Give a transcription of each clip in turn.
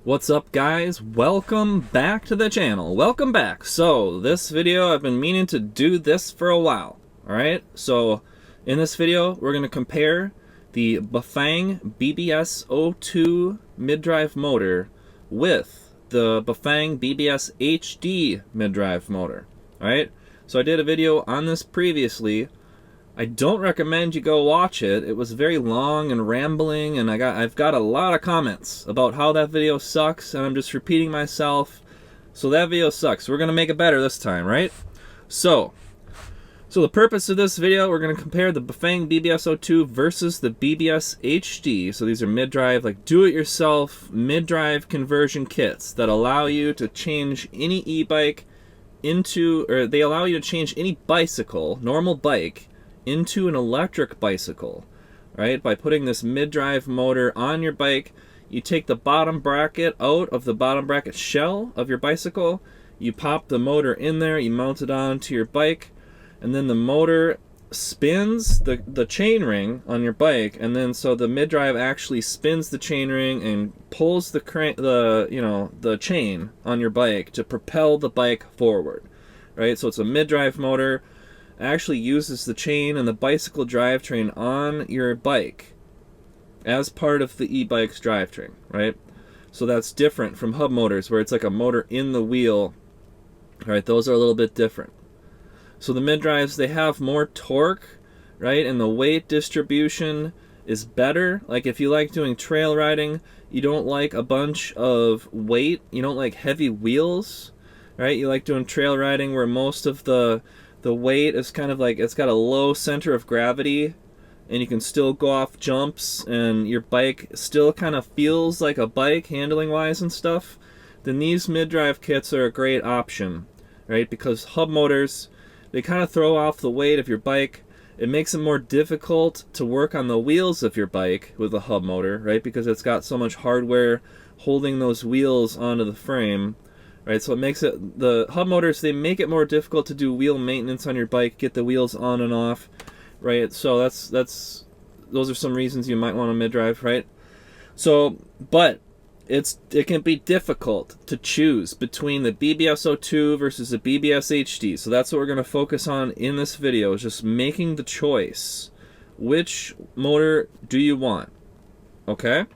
What's up, guys? Welcome back to the channel. Welcome back. So this video, I've been meaning to do this for a while. Alright, so in this video we're going to compare the BAFANG BBS02 mid-drive motor with the BAFANG BBS HD mid-drive motor. Alright, so I did a video on this previously. I don't recommend you go watch it. It was very long and rambling, and I've got a lot of comments about how that video sucks, and I'm just repeating myself. So that video sucks. We're gonna make it better this time, right? So the purpose of this video, we're gonna compare the BAFANG BBS02 versus the BBS HD. So these are mid-drive, like do-it-yourself mid-drive conversion kits that allow you to change any e-bike into, or they allow you to change any bicycle, normal bike, into an electric bicycle, right? By putting this mid-drive motor on your bike, you take the bottom bracket out of the bottom bracket shell of your bicycle, you pop the motor in there, you mount it onto your bike, and then the motor spins the chain ring on your bike, and then so the mid-drive actually spins the chain ring and pulls the chain on your bike to propel the bike forward, right? So it's a mid-drive motor, actually uses the chain and the bicycle drivetrain on your bike as part of the e-bike's drivetrain, right? So that's different from hub motors where it's like a motor in the wheel, right? Those are a little bit different. So the mid-drives, they have more torque, right? And the weight distribution is better. Like if you like doing trail riding, you don't like a bunch of weight, you don't like heavy wheels, right? You like doing trail riding where most of the weight is kind of like, it's got a low center of gravity and you can still go off jumps and your bike still kind of feels like a bike handling wise and stuff, then these mid-drive kits are a great option, right? Because hub motors, they kind of throw off the weight of your bike. It makes it more difficult to work on the wheels of your bike with a hub motor, right? Because it's got so much hardware holding those wheels onto the frame. Right, so it makes it, the hub motors, they make it more difficult to do wheel maintenance on your bike, get the wheels on and off, right? So those are some reasons you might want a mid-drive, right? So, but it can be difficult to choose between the BBS02 versus the BBS HD. So that's what we're going to focus on in this video, is just making the choice. Which motor do you want? Okay?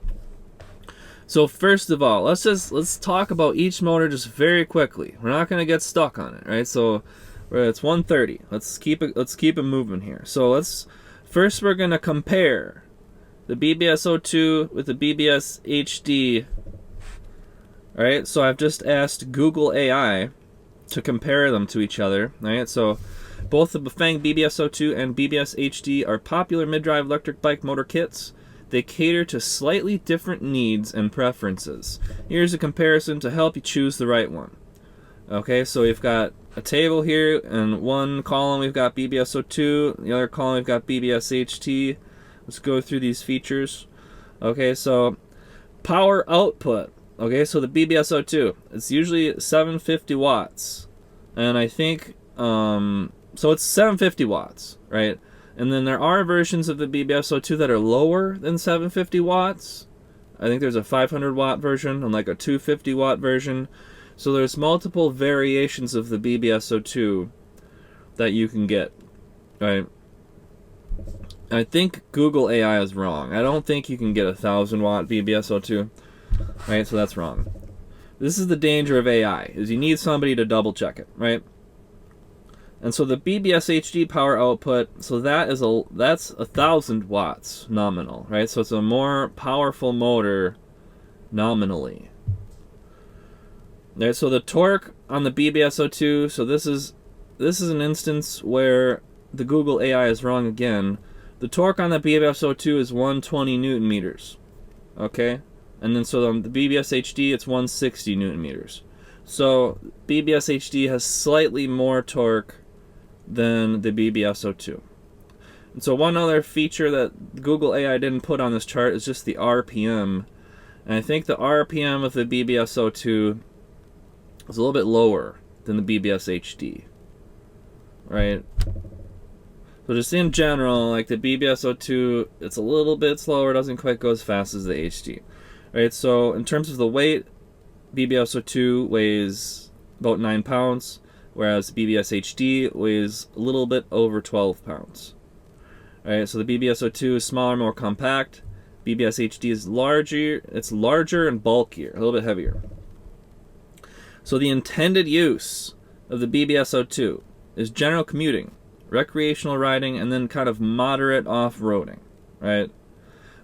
So first of all, let's talk about each motor just very quickly. We're not going to get stuck on it, right? So it's 1:30. Let's keep it moving here. So first we're going to compare the BBS02 with the BBS HD. All right? So I've just asked Google AI to compare them to each other, all right? So both the BAFANG BBS02 and BBS HD are popular mid-drive electric bike motor kits. They cater to slightly different needs and preferences. Here's a comparison to help you choose the right one. Okay, so we've got a table here, and one column we've got BBS02, the other column we've got BBS HD. Let's go through these features. Okay, so power output. Okay, so the BBS02, it's usually 750 watts. And I think, so it's 750 watts, right? And then there are versions of the BBS02 that are lower than 750 watts. I think there's a 500 watt version and like a 250 watt version. So there's multiple variations of the BBS02 that you can get, right? I think Google AI is wrong. I don't think you can get a 1000 watt BBS02, right? So that's wrong. This is the danger of AI, is you need somebody to double check it, right? And so the BBS HD power output, so that's 1000 watts nominal, right? So it's a more powerful motor nominally. Right, so the torque on the BBS02, so this is an instance where the Google AI is wrong again. The torque on the BBS02 is 120 newton meters, okay? And then so on the BBS HD, it's 160 newton meters. So BBS HD has slightly more torque than the BBS02. And so one other feature that Google AI didn't put on this chart is just the RPM. And I think the RPM of the BBS02 is a little bit lower than the BBS HD, right? So just in general, like the BBS02, it's a little bit slower, doesn't quite go as fast as the HD. Right, so in terms of the weight, BBS02 weighs about 9 pounds, whereas BBS HD weighs a little bit over 12 pounds. Alright, so the BBS02 is smaller, more compact. BBS HD is larger, it's larger and bulkier, a little bit heavier. So the intended use of the BBS02 is general commuting, recreational riding, and then kind of moderate off-roading, right?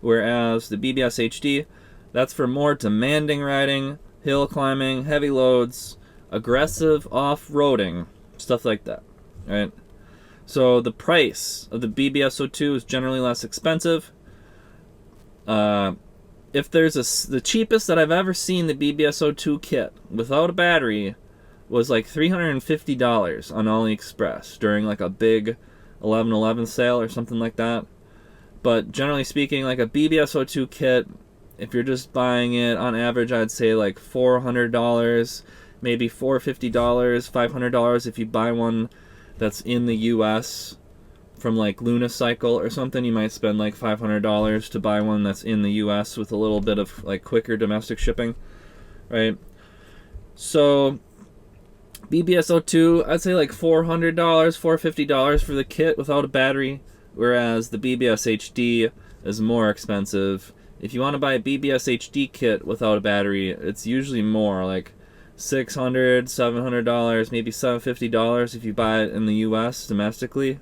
Whereas the BBS HD, that's for more demanding riding, hill climbing, heavy loads, aggressive off-roading, stuff like that, right? So the price of the BBS02 is generally less expensive. If there's the cheapest that I've ever seen the BBS02 kit without a battery was like $350 on AliExpress during like a big 11/11 sale or something like that. But generally speaking, like a BBS02 kit, if you're just buying it on average, I'd say like $400, maybe $450, $500 if you buy one that's in the US from like Lunicycle or something. You might spend like $500 to buy one that's in the US with a little bit of like quicker domestic shipping, right? So BBS02, I'd say like $400, $450 for the kit without a battery, whereas the BBS HD is more expensive. If you want to buy a BBS HD kit without a battery, it's usually more, like $600, $700, maybe $750 if you buy it in the US domestically.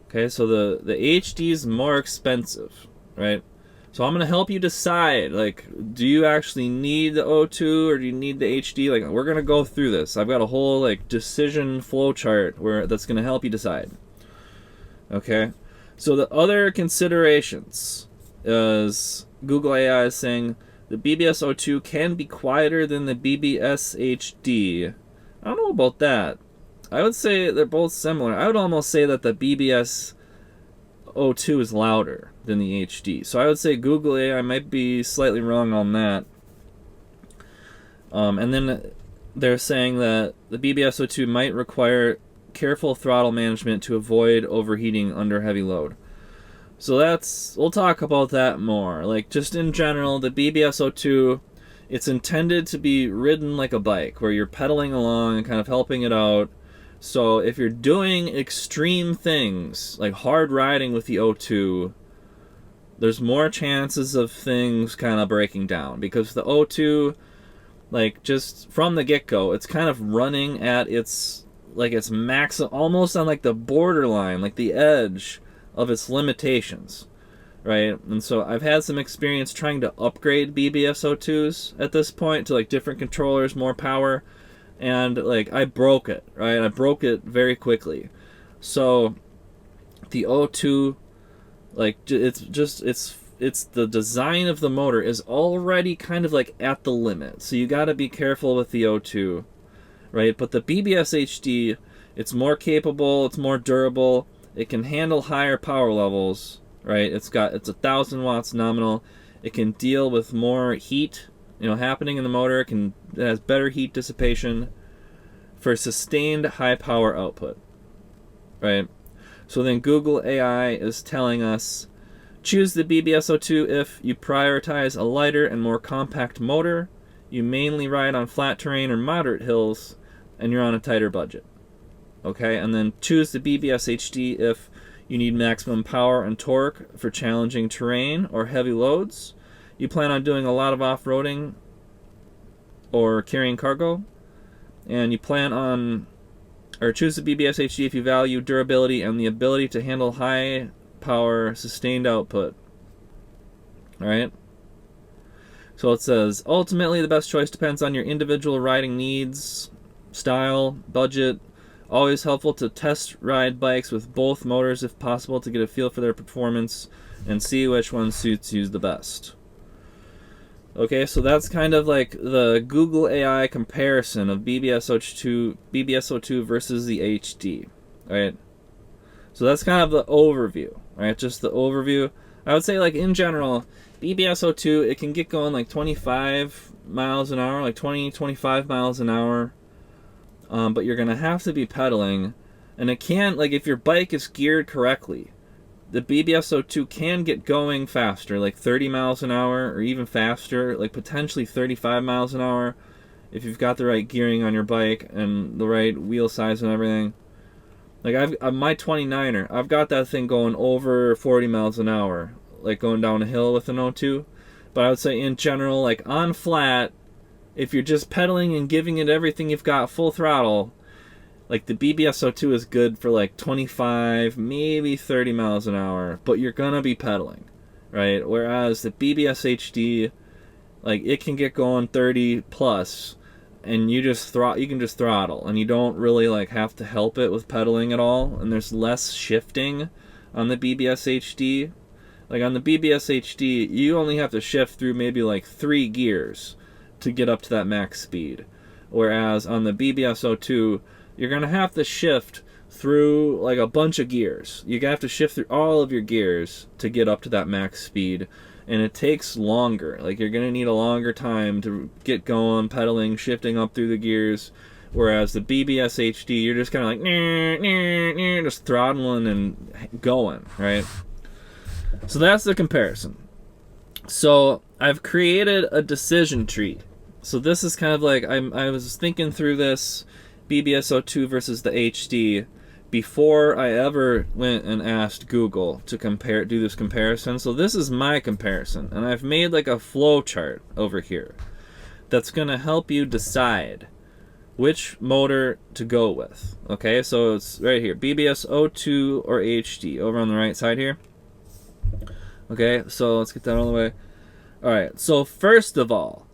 Okay, so the HD is more expensive, right? So I'm going to help you decide, like, do you actually need the O2 or do you need the HD? Like, we're going to go through this. I've got a whole, like, decision flow chart that's going to help you decide. Okay? So the other considerations is Google AI is saying the BBS02 can be quieter than the BBS HD. I don't know about that. I would say they're both similar. I would almost say that the BBS02 is louder than the HD. So I would say Google AI might be slightly wrong on that. And then they're saying that the BBS02 might require careful throttle management to avoid overheating under heavy load. So we'll talk about that more. Like, just in general, the BBS02, it's intended to be ridden like a bike, where you're pedaling along and kind of helping it out. So if you're doing extreme things, like hard riding with the O2, there's more chances of things kind of breaking down, because the O2, like, just from the get-go, it's kind of running at its max, almost on like the borderline, like the edge of its limitations, right? And so I've had some experience trying to upgrade BBS02s at this point to like different controllers, more power, and like I broke it, right? I broke it very quickly. So the O2, like, it's the design of the motor is already kind of like at the limit. So you got to be careful with the O2, right? But the BBS HD, it's more capable, it's more durable, it can handle higher power levels, right? It's 1,000 watts nominal. It can deal with more heat, happening in the motor. It has better heat dissipation for sustained high power output, right? So then Google AI is telling us, choose the BBS02 if you prioritize a lighter and more compact motor, you mainly ride on flat terrain or moderate hills, and you're on a tighter budget. Okay, and then choose the BBS HD if you need maximum power and torque for challenging terrain or heavy loads, you plan on doing a lot of off-roading or carrying cargo, and you plan on, or choose the BBS HD if you value durability and the ability to handle high power sustained output. Alright? So it says, ultimately the best choice depends on your individual riding needs, style, budget. Always helpful to test ride bikes with both motors if possible to get a feel for their performance and see which one suits you the best. Okay, so that's kind of like the Google AI comparison of BBS02 versus the HD, right? So that's kind of the overview, right? Just the overview. I would say, like, in general, BBS02, it can get going like 25 miles an hour, like 20, 25 miles an hour. But you're going to have to be pedaling, and it can, like, if your bike is geared correctly, the BBS02 can get going faster, like 30 miles an hour or even faster, like potentially 35 miles an hour. if you've got the right gearing on your bike and the right wheel size and everything. Like my 29er, I've got that thing going over 40 miles an hour, like going down a hill with an O2. But I would say in general, like on flat, if you're just pedaling and giving it everything you've got, full throttle, like the BBS02 is good for like 25, maybe 30 miles an hour, but you're gonna be pedaling, right? Whereas the BBS HD, like it can get going 30 plus, and you can just throttle, and you don't really like have to help it with pedaling at all, and there's less shifting on the BBS HD. Like on the BBS HD, you only have to shift through maybe like 3 gears to get up to that max speed. Whereas on the BBS02, you're going to have to shift through like a bunch of gears. You have to shift through all of your gears to get up to that max speed. And it takes longer. Like you're going to need a longer time to get going, pedaling, shifting up through the gears. Whereas the BBS HD, you're just kind of like, just throttling and going, right? So that's the comparison. So I've created a decision tree. So this is kind of like, I was thinking through this BBS02 versus the HD before I ever went and asked Google to do this comparison. So this is my comparison, and I've made like a flow chart over here that's going to help you decide which motor to go with. Okay, so it's right here, BBS02 or HD, over on the right side here. Okay, so let's get that all the way. Alright, so first of all,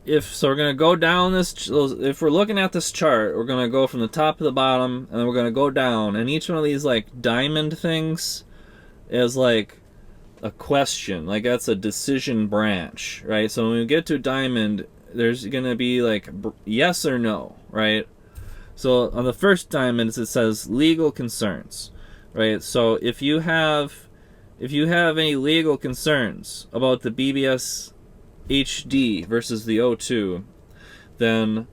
we're going to go down this, if we're looking at this chart, we're going to go from the top to the bottom, and then we're going to go down, and each one of these like diamond things is like a question, like that's a decision branch, right? So when we get to diamond, there's going to be like yes or no, right? So on the first diamond, it says legal concerns, right? So if you have any legal concerns about the BBS HD versus the O2, then,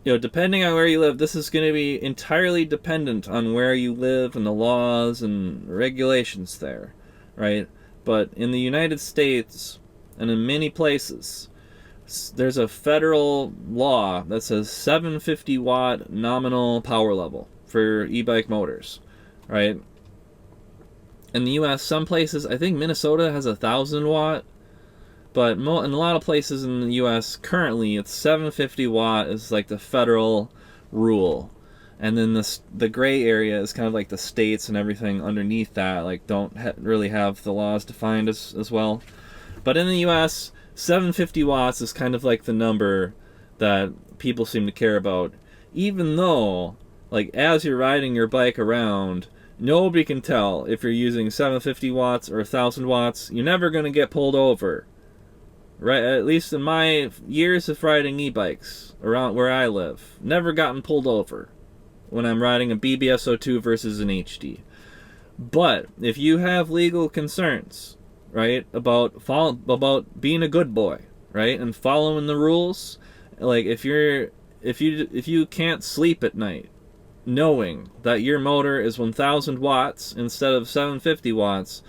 you know, depending on where you live, this is going to be entirely dependent on where you live and the laws and regulations there, right? But in the United States and in many places, there's a federal law that says 750 watt nominal power level for e-bike motors, right? In the US, some places, I think Minnesota has 1,000 watt, but in a lot of places in the US currently, it's 750 watt is like the federal rule. And then the gray area is kind of like the states and everything underneath that, like don't really have the laws defined as well. But in the US, 750 watts is kind of like the number that people seem to care about. Even though, like as you're riding your bike around, nobody can tell if you're using 750 watts or 1,000 watts. You're never going to get pulled over. Right, at least in my years of riding e-bikes around where I live, never gotten pulled over when I'm riding a BBS02 versus an HD. But if you have legal concerns, right, about being a good boy, right, and following the rules, like if you can't sleep at night knowing that your motor is 1,000 watts instead of 750 watts,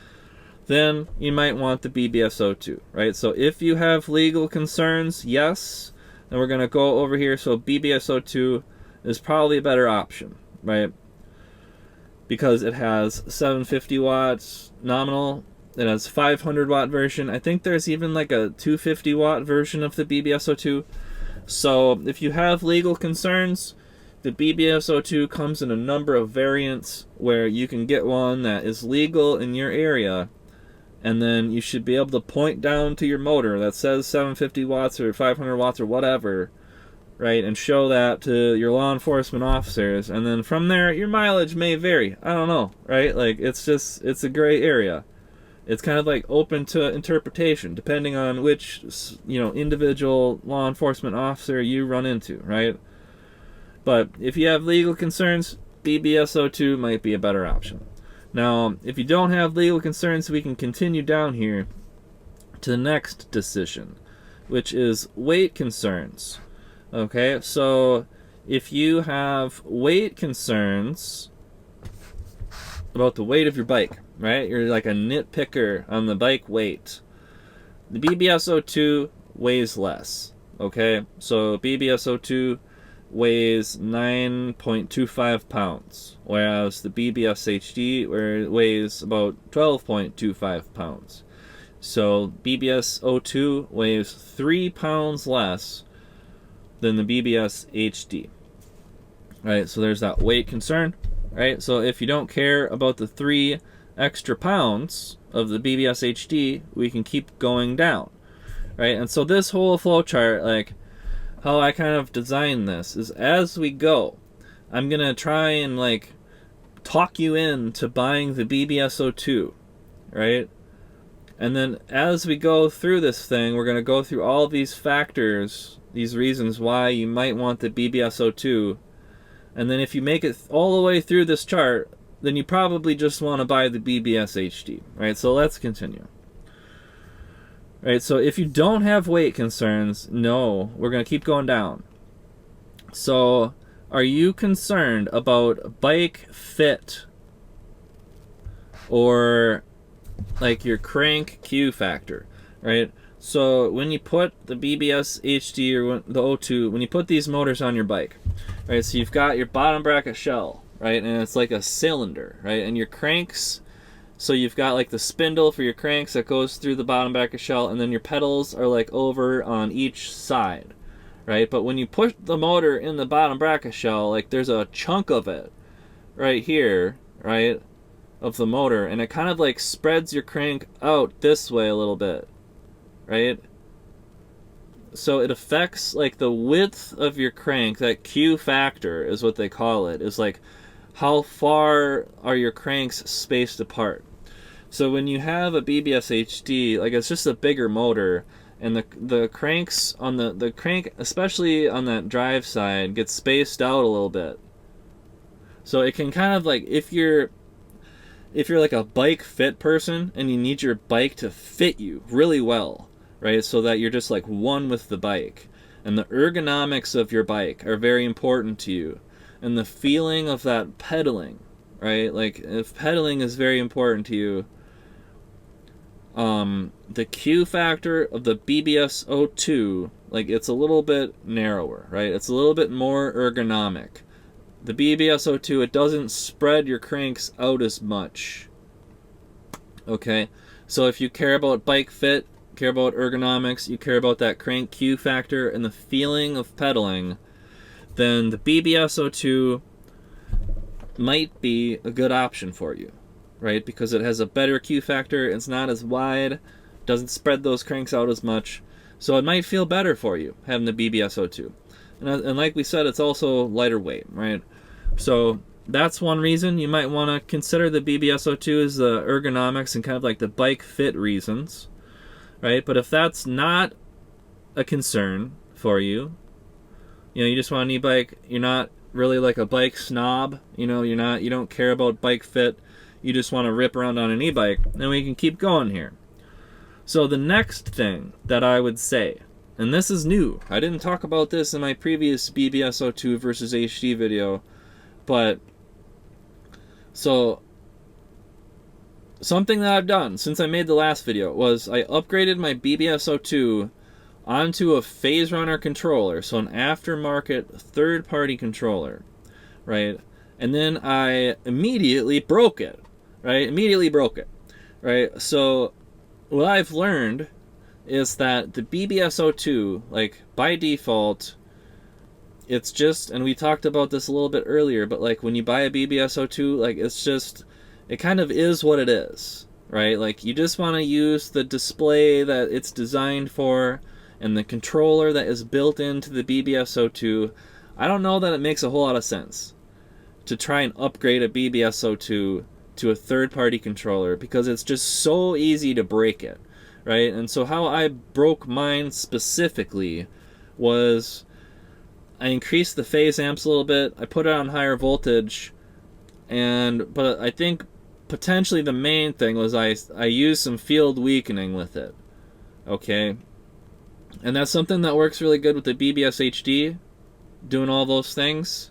then you might want the BBS02, right? So if you have legal concerns, yes, then we're going to go over here. So BBS02 is probably a better option, right? Because it has 750 watts nominal. It has 500 watt version. I think there's even like a 250 watt version of the BBS02. So if you have legal concerns, the BBS02 comes in a number of variants where you can get one that is legal in your area. And then you should be able to point down to your motor that says 750 watts or 500 watts or whatever, right? And show that to your law enforcement officers. And then from there, your mileage may vary. I don't know, right? Like, it's a gray area. It's kind of like open to interpretation, depending on which, individual law enforcement officer you run into, right? But if you have legal concerns, BBS02 might be a better option. Now, if you don't have legal concerns, we can continue down here to the next decision, which is weight concerns. Okay, so if you have weight concerns about the weight of your bike, right? You're like a nitpicker on the bike weight. The BBS02 weighs less. Okay, so BBS02 weighs 9.25 pounds, whereas the BBS HD weighs about 12.25 pounds. So BBS02 weighs 3 pounds less than the BBS HD. Right, so there's that weight concern. Right, so if you don't care about the 3 extra pounds of the BBS HD, we can keep going down. Right, and so this whole flow chart, like how I kind of designed this, is as we go, I'm gonna try and like talk you into buying the BBS02, right? And then as we go through this thing, we're gonna go through all these factors, these reasons why you might want the BBS02. And then if you make it all the way through this chart, then you probably just want to buy the BBS HD, right? So let's continue. Right, so if you don't have weight concerns, no, we're going to keep going down. So, are you concerned about bike fit or like your crank Q factor, right? So when you put the BBS HD or the O2, when you put these motors on your bike, right, so you've got your bottom bracket shell, right, and it's like a cylinder, right, and your cranks, so you've got like the spindle for your cranks that goes through the bottom bracket shell, and then your pedals are like over on each side, right? But when you push the motor in the bottom bracket shell, like there's a chunk of it right here, right, of the motor, and it kind of like spreads your crank out this way a little bit, right? So it affects like the width of your crank. That Q factor is what they call it, is like how far are your cranks spaced apart. So when you have a BBS HD, like it's just a bigger motor, and the cranks on the crank, especially on that drive side, gets spaced out a little bit. So it can kind of like, if you're like a bike fit person and you need your bike to fit you really well, right, so that you're just like one with the bike, and the ergonomics of your bike are very important to you, and the feeling of that pedaling, right, like if pedaling is very important to you, the Q factor of the BBS02, like it's a little bit narrower, right, it's a little bit more ergonomic. The BBS02, it doesn't spread your cranks out as much. Okay, so if you care about bike fit, care about ergonomics, you care about that crank Q factor and the feeling of pedaling, then the BBS02 might be a good option for you, right? Because it has a better Q factor, it's not as wide, doesn't spread those cranks out as much, so it might feel better for you having the BBS02. And like we said, it's also lighter weight, right? So that's one reason you might want to consider the BBS02, is the ergonomics and kind of like the bike fit reasons, right? But if that's not a concern for you, you know, you just want an e-bike, you're not really like a bike snob, you know, you don't care about bike fit, you just want to rip around on an e-bike, then we can keep going here. So the next thing that I would say, and this is new, I didn't talk about this in my previous BBS02 versus HD video, but so something that I've done since I made the last video was I upgraded my BBS02 onto a Phase Runner controller, so an aftermarket third-party controller, right? And then I immediately broke it, right? So what I've learned is that the BBS02, like by default, it's just, and we talked about this a little bit earlier, but like when you buy a BBS02, like it's just, it kind of is what it is, right? Like you just want to use the display that it's designed for and the controller that is built into the BBS02. I don't know that it makes a whole lot of sense to try and upgrade a BBS02 to a third-party controller, because it's just so easy to break it, right? And so how I broke mine specifically was I increased the phase amps a little bit, I put it on higher voltage, but I think potentially the main thing was I used some field weakening with it, okay? And that's something that works really good with the BBS HD, doing all those things,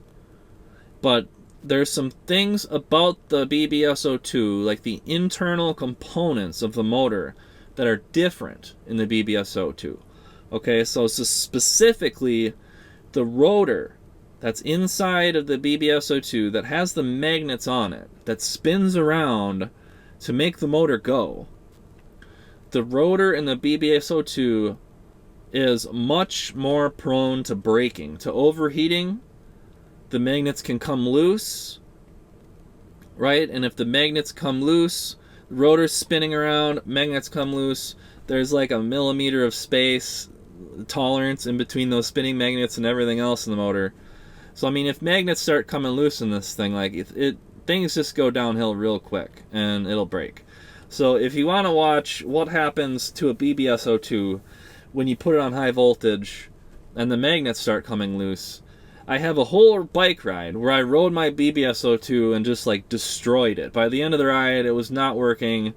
but there's some things about the BBS02, like the internal components of the motor, that are different in the BBS02. Okay, so specifically the rotor that's inside of the BBS02 that has the magnets on it that spins around to make the motor go. The rotor in the BBS02 is much more prone to breaking, to overheating. The magnets can come loose, right? And if the magnets come loose, the rotor's spinning around, magnets come loose, there's like a millimeter of space tolerance in between those spinning magnets and everything else in the motor. So I mean, if magnets start coming loose in this thing, like things just go downhill real quick and it'll break. So if you want to watch what happens to a BBS02 when you put it on high voltage and the magnets start coming loose, I have a whole bike ride where I rode my BBS02 and just like destroyed it. By the end of the ride, it was not working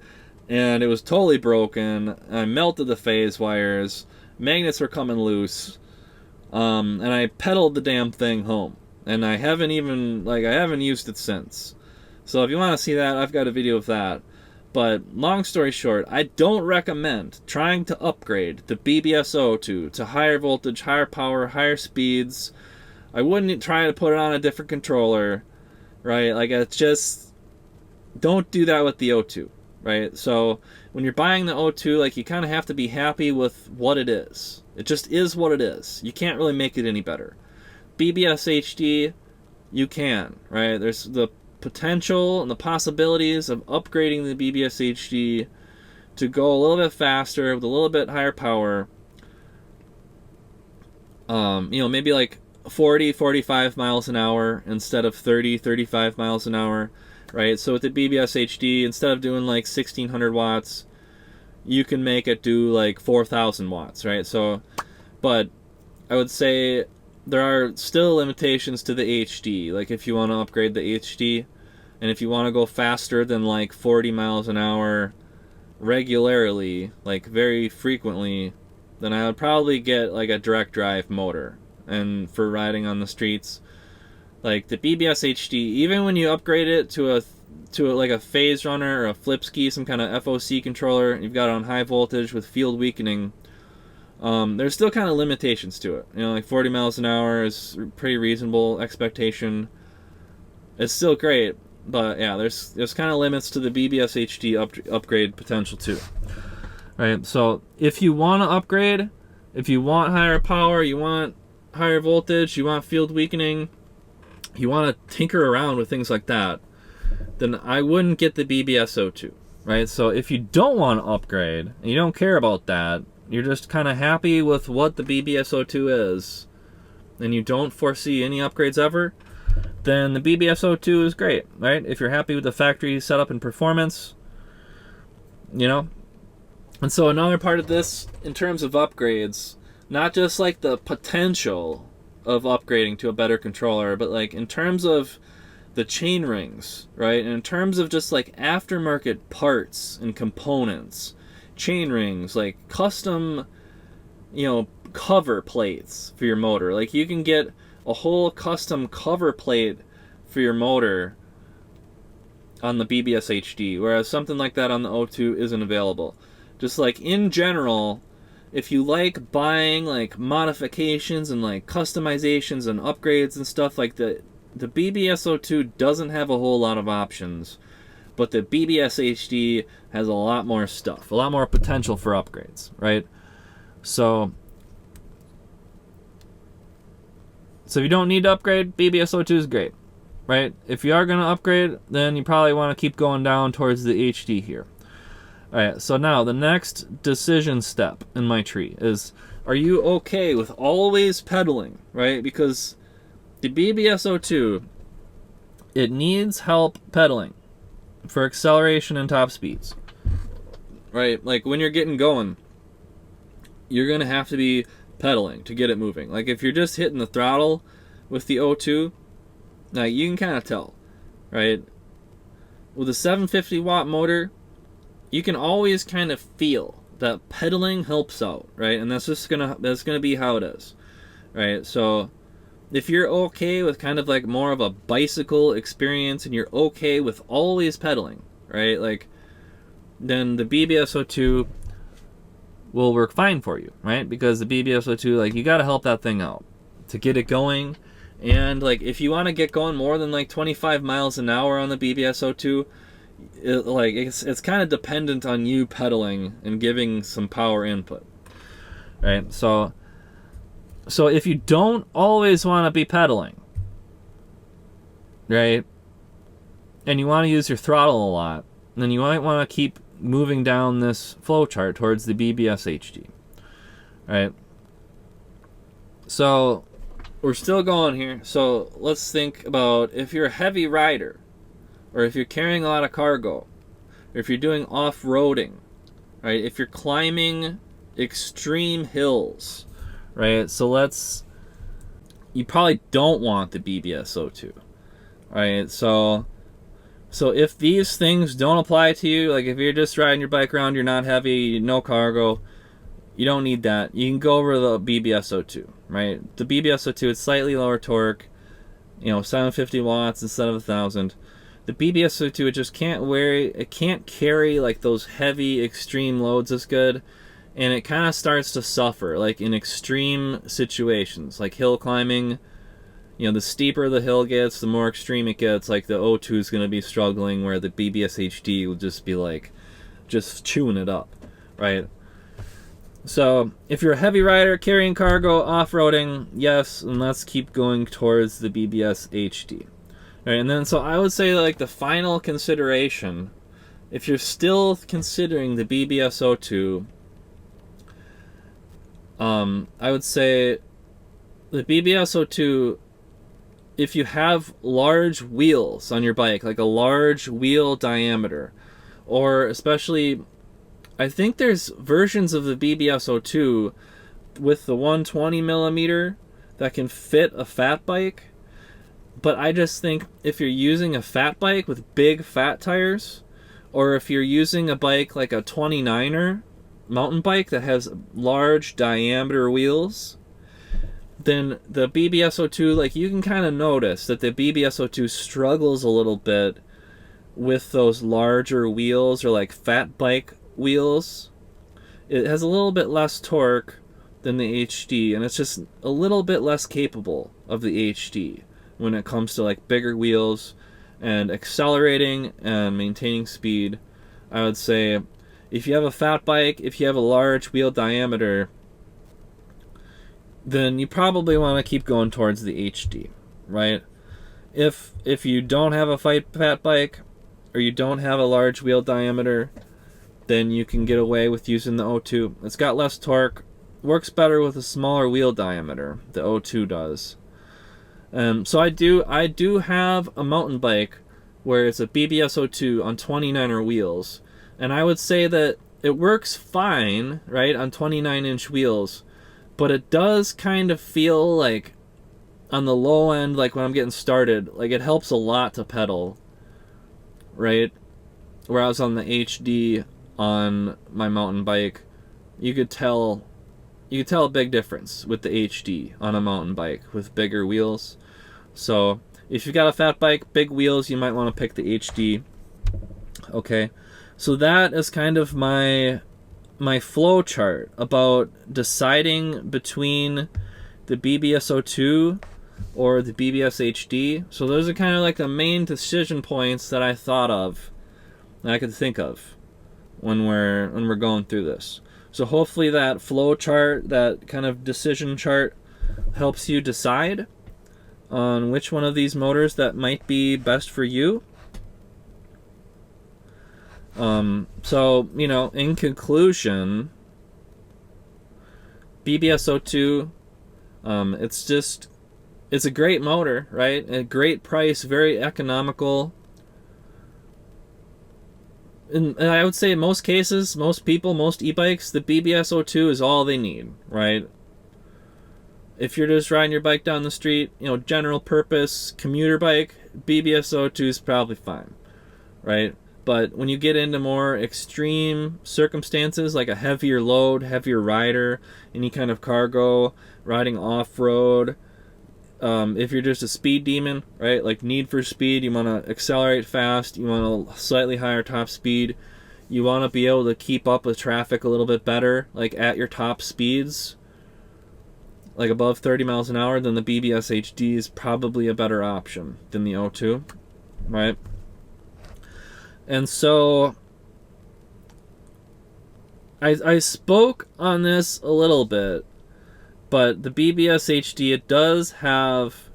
and it was totally broken. I melted the phase wires, magnets were coming loose, and I pedaled the damn thing home. And I haven't used it since. So if you want to see that, I've got a video of that. But long story short, I don't recommend trying to upgrade the BBS02 to higher voltage, higher power, higher speeds. I wouldn't try to put it on a different controller, right? Like, it's just, don't do that with the O2, right? So when you're buying the O2, like, you kind of have to be happy with what it is. It just is what it is. You can't really make it any better. BBS HD, you can, right? There's the potential and the possibilities of upgrading the BBS HD to go a little bit faster with a little bit higher power. Maybe like 40-45 miles an hour instead of 30-35 miles an hour, right? So with the BBS HD, instead of doing like 1600 watts, you can make it do like 4000 watts, right? So, but I would say there are still limitations to the HD. Like if you want to upgrade the HD, and if you want to go faster than like 40 miles an hour regularly, like very frequently, then I would probably get like a direct drive motor. And for riding on the streets, like the BBS HD, even when you upgrade it to like a phase runner or a flip ski, some kind of FOC controller, you've got it on high voltage with field weakening, there's still kind of limitations to it. Like 40 miles an hour is a pretty reasonable expectation. It's still great, but yeah, there's kind of limits to the BBS HD upgrade potential too. Right, so if you want to upgrade, if you want higher power, you want higher voltage, you want field weakening, you want to tinker around with things like that, then I wouldn't get the BBS02, right? So if you don't want to upgrade, and you don't care about that, you're just kind of happy with what the BBS02 is, and you don't foresee any upgrades ever, then the BBS02 is great, right? If you're happy with the factory setup and performance, And so another part of this, in terms of upgrades, not just like the potential of upgrading to a better controller, but like in terms of the chain rings, right? And in terms of just like aftermarket parts and components, chain rings, like custom, cover plates for your motor. Like you can get a whole custom cover plate for your motor on the BBS HD, whereas something like that on the O2 isn't available. Just like in general, if you like buying like modifications and like customizations and upgrades and stuff, like the BBS02 doesn't have a whole lot of options, but the BBS HD has a lot more stuff, a lot more potential for upgrades, right? So if you don't need to upgrade, BBS02 is great, right? If you are going to upgrade, then you probably want to keep going down towards the HD here. Alright, so now the next decision step in my tree is, are you okay with always pedaling, right? Because the BBS02, it needs help pedaling for acceleration and top speeds, right? Like when you're getting going, you're going to have to be pedaling to get it moving. Like if you're just hitting the throttle with the O2, now you can kind of tell, right? With a 750 watt motor, you can always kind of feel that pedaling helps out, right? And that's gonna be how it is, right? So if you're okay with kind of like more of a bicycle experience and you're okay with always pedaling, right? Like then the BBS02 will work fine for you, right? Because the BBS02, like, you got to help that thing out to get it going. And like, if you want to get going more than like 25 miles an hour on the BBS02, it's kind of dependent on you pedaling and giving some power input, right? So if you don't always want to be pedaling, right, and you want to use your throttle a lot, then you might want to keep moving down this flow chart towards the BBS HD, right? So we're still going here. So let's think about if you're a heavy rider, or if you're carrying a lot of cargo, or if you're doing off-roading, right? If you're climbing extreme hills, right? So you probably don't want the BBS02, right? So if these things don't apply to you, like if you're just riding your bike around, you're not heavy, no cargo, you don't need that. You can go over the BBS02, right? The BBS02, it's slightly lower torque, 750 watts instead of 1,000. The BBS02, it just can't carry like those heavy extreme loads as good, and it kind of starts to suffer like in extreme situations, like hill climbing. The steeper the hill gets, the more extreme it gets. Like the O2 is going to be struggling, where the BBS HD will just be like, just chewing it up, right? So if you're a heavy rider, carrying cargo, off-roading, yes, and let's keep going towards the BBS HD. All right, and then so I would say like the final consideration, if you're still considering the BBS02, I would say the BBS02, if you have large wheels on your bike, like a large wheel diameter, or especially, I think there's versions of the BBS02 with the 120 millimeter that can fit a fat bike, but I just think if you're using a fat bike with big fat tires, or if you're using a bike like a 29er mountain bike that has large diameter wheels, then the BBS02, like, you can kind of notice that the BBS02 struggles a little bit with those larger wheels, or like fat bike wheels. It has a little bit less torque than the HD, and it's just a little bit less capable of the HD when it comes to like bigger wheels and accelerating and maintaining speed. I would say if you have a fat bike, if you have a large wheel diameter, then you probably want to keep going towards the HD, right? If you don't have a fat bike, or you don't have a large wheel diameter, then you can get away with using the O2. It's got less torque, works better with a smaller wheel diameter, the O2 does. So I do have a mountain bike where it's a BBS02 on 29er wheels, and I would say that it works fine, right, on 29-inch wheels, but it does kind of feel like on the low end, like when I'm getting started, like it helps a lot to pedal, right? Whereas on the HD on my mountain bike, you could tell a big difference with the HD on a mountain bike with bigger wheels. So if you've got a fat bike, big wheels, you might want to pick the HD. Okay, so that is kind of my flow chart about deciding between the BBS02 or the BBS HD. So those are kind of like the main decision points that I thought of, that I could think of when we're going through this. So hopefully that flow chart, that kind of decision chart, helps you decide on which one of these motors that might be best for you. So, in conclusion, BBS02, it's a great motor, right? A great price, very economical. And I would say in most cases, most people, most e-bikes, the BBS02 is all they need, right? If you're just riding your bike down the street, general purpose commuter bike, BBS02 is probably fine, right? But when you get into more extreme circumstances, like a heavier load, heavier rider, any kind of cargo, riding off-road, if you're just a speed demon, right, like Need for Speed, you want to accelerate fast, you want a slightly higher top speed, you want to be able to keep up with traffic a little bit better, like at your top speeds, like above 30 miles an hour, then the BBS HD is probably a better option than the O2, right? And so I spoke on this a little bit, but the BBS HD, it does have,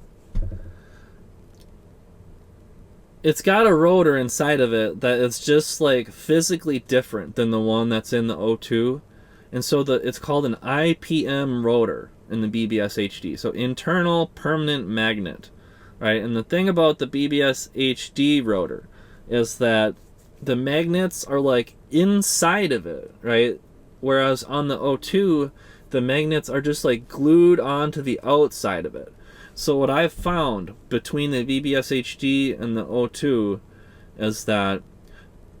it's got a rotor inside of it that is just like physically different than the one that's in the O2. And so it's called an IPM rotor in the BBS HD. So internal permanent magnet, right? And the thing about the BBS HD rotor is that the magnets are like inside of it, right? Whereas on the O2, the magnets are just like glued onto the outside of it. So what I've found between the BBS HD and the O2 is that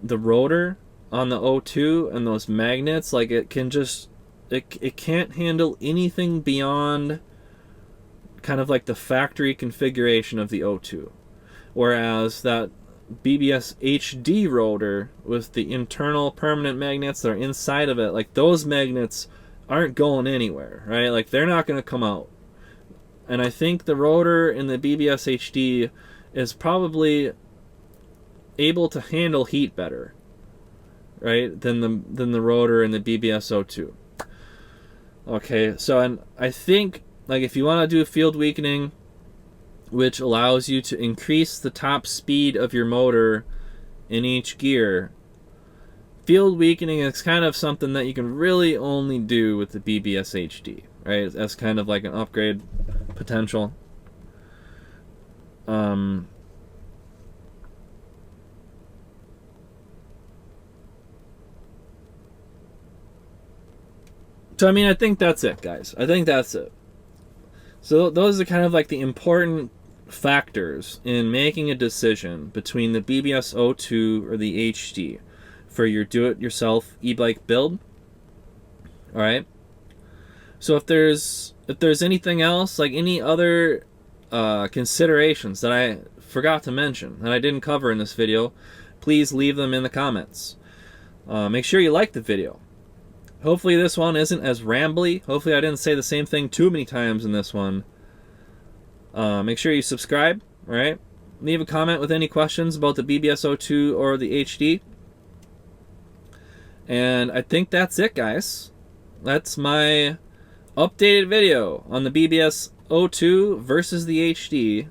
the rotor on the O2 and those magnets, like it can just, it can't handle anything beyond kind of like the factory configuration of the O2. Whereas that BBS HD rotor with the internal permanent magnets that are inside of it, like those magnets aren't going anywhere, right? Like they're not going to come out. And I think the rotor in the BBS HD is probably able to handle heat better, right, than the rotor in the BBS02. Okay, so and I think like if you want to do field weakening, which allows you to increase the top speed of your motor in each gear, field weakening is kind of something that you can really only do with the BBS HD, right? That's kind of like an upgrade potential. So I mean, I think that's it, guys. I think that's it. So those are kind of like the important factors in making a decision between the BBS02 or the HD for your do-it-yourself e-bike build. All right. So if there's anything else, like any other considerations that I forgot to mention that I didn't cover in this video, please leave them in the comments. Make sure you like the video. Hopefully this one isn't as rambly. Hopefully I didn't say the same thing too many times in this one. Make sure you subscribe, right? Leave a comment with any questions about the BBS02 or the HD. And I think that's it, guys. That's my updated video on the BBS02 versus the HD.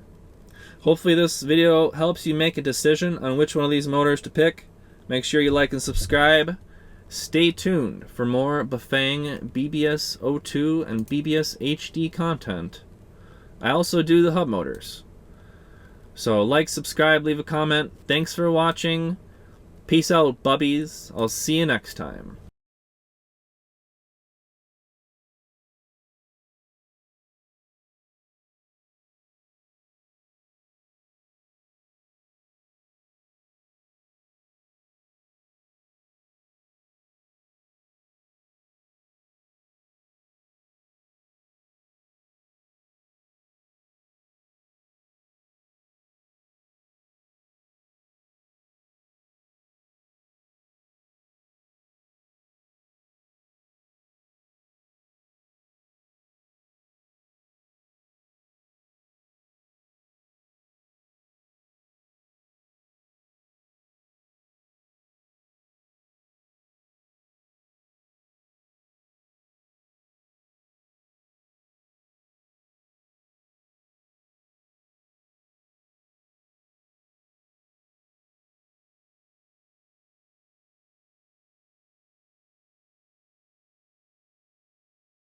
Hopefully this video helps you make a decision on which one of these motors to pick. Make sure you like and subscribe. Stay tuned for more BAFANG BBS02 and BBS HD content. I also do the hub motors. So like, subscribe, leave a comment. Thanks for watching. Peace out, bubbies. I'll see you next time.